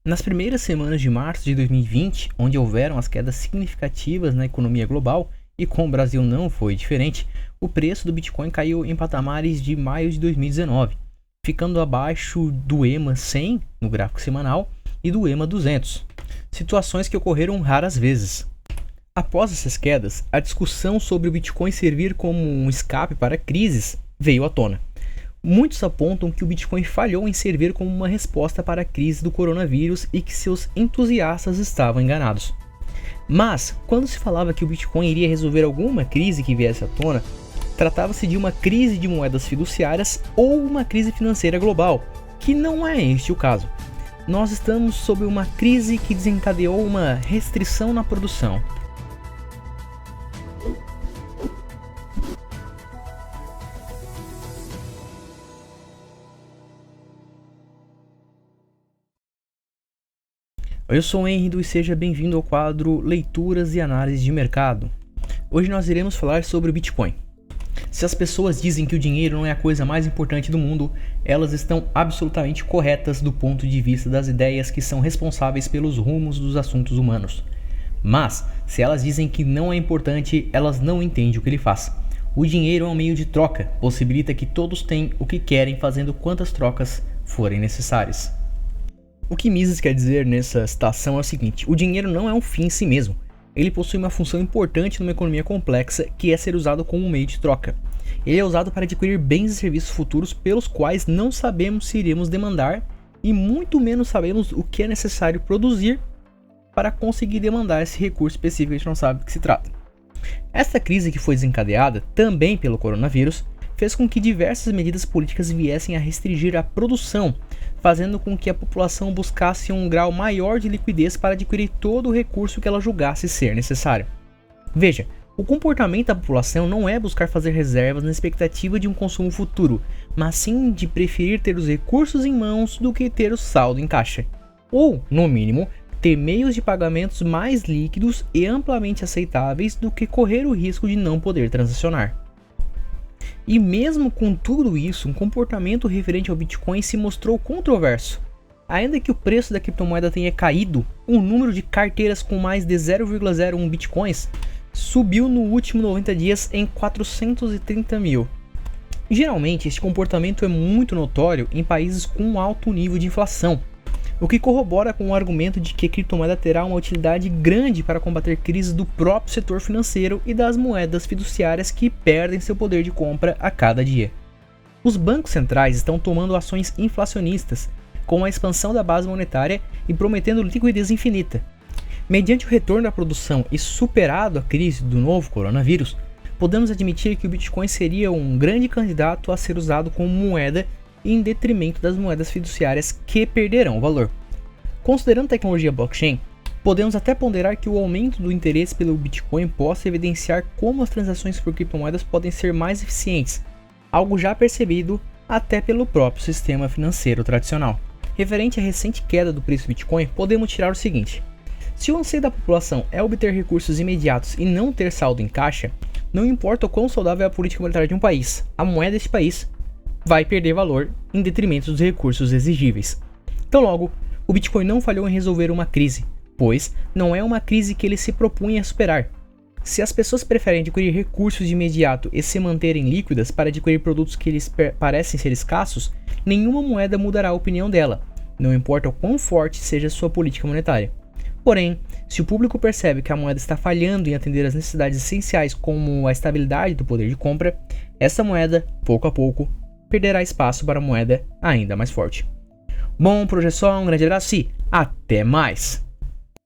Nas primeiras semanas de março de 2020, onde houveram as quedas significativas na economia global, e com o Brasil não foi diferente, o preço do Bitcoin caiu em patamares de maio de 2019, ficando abaixo do EMA 100 no gráfico semanal e do EMA 200, situações que ocorreram raras vezes. Após essas quedas, a discussão sobre o Bitcoin servir como um escape para crises veio à tona. Muitos apontam que o Bitcoin falhou em servir como uma resposta para a crise do coronavírus e que seus entusiastas estavam enganados. Mas, quando se falava que o Bitcoin iria resolver alguma crise que viesse à tona, tratava-se de uma crise de moedas fiduciárias ou uma crise financeira global, que não é este o caso. Nós estamos sob uma crise que desencadeou uma restrição na produção. Eu sou o Henry e seja bem-vindo ao quadro Leituras e Análise de Mercado. Hoje nós iremos falar sobre o Bitcoin. Se as pessoas dizem que o dinheiro não é a coisa mais importante do mundo, elas estão absolutamente corretas do ponto de vista das ideias que são responsáveis pelos rumos dos assuntos humanos. Mas, se elas dizem que não é importante, elas não entendem o que ele faz. O dinheiro é um meio de troca, possibilita que todos tenham o que querem fazendo quantas trocas forem necessárias. O que Mises quer dizer nessa citação é o seguinte: o dinheiro não é um fim em si mesmo. Ele possui uma função importante numa economia complexa, que é ser usado como um meio de troca. Ele é usado para adquirir bens e serviços futuros pelos quais não sabemos se iremos demandar e muito menos sabemos o que é necessário produzir para conseguir demandar esse recurso específico que a gente não sabe do que se trata. Esta crise, que foi desencadeada também pelo coronavírus, fez com que diversas medidas políticas viessem a restringir a produção, fazendo com que a população buscasse um grau maior de liquidez para adquirir todo o recurso que ela julgasse ser necessário. Veja, o comportamento da população não é buscar fazer reservas na expectativa de um consumo futuro, mas sim de preferir ter os recursos em mãos do que ter o saldo em caixa. Ou, no mínimo, ter meios de pagamentos mais líquidos e amplamente aceitáveis do que correr o risco de não poder transacionar. E mesmo com tudo isso, um comportamento referente ao Bitcoin se mostrou controverso. Ainda que o preço da criptomoeda tenha caído, o número de carteiras com mais de 0,01 Bitcoins subiu no último 90 dias em 430 mil. Geralmente, este comportamento é muito notório em países com um alto nível de inflação, o que corrobora com o argumento de que a criptomoeda terá uma utilidade grande para combater crises do próprio setor financeiro e das moedas fiduciárias que perdem seu poder de compra a cada dia. Os bancos centrais estão tomando ações inflacionistas, com a expansão da base monetária e prometendo liquidez infinita. Mediante o retorno da produção e superado a crise do novo coronavírus, podemos admitir que o Bitcoin seria um grande candidato a ser usado como moeda em detrimento das moedas fiduciárias, que perderão valor. Considerando a tecnologia blockchain, podemos até ponderar que o aumento do interesse pelo Bitcoin possa evidenciar como as transações por criptomoedas podem ser mais eficientes, algo já percebido até pelo próprio sistema financeiro tradicional. Referente à recente queda do preço do Bitcoin, podemos tirar o seguinte: se o anseio da população é obter recursos imediatos e não ter saldo em caixa, não importa o quão saudável é a política monetária de um país, a moeda deste país vai perder valor em detrimento dos recursos exigíveis. Então logo, o Bitcoin não falhou em resolver uma crise, pois não é uma crise que ele se propunha a superar. Se as pessoas preferem adquirir recursos de imediato e se manterem líquidas para adquirir produtos que lhes parecem ser escassos, nenhuma moeda mudará a opinião dela, não importa o quão forte seja sua política monetária. Porém, se o público percebe que a moeda está falhando em atender às necessidades essenciais como a estabilidade do poder de compra, essa moeda, pouco a pouco, perderá espaço para a moeda ainda mais forte. Bom, por hoje é só, um grande abraço e até mais!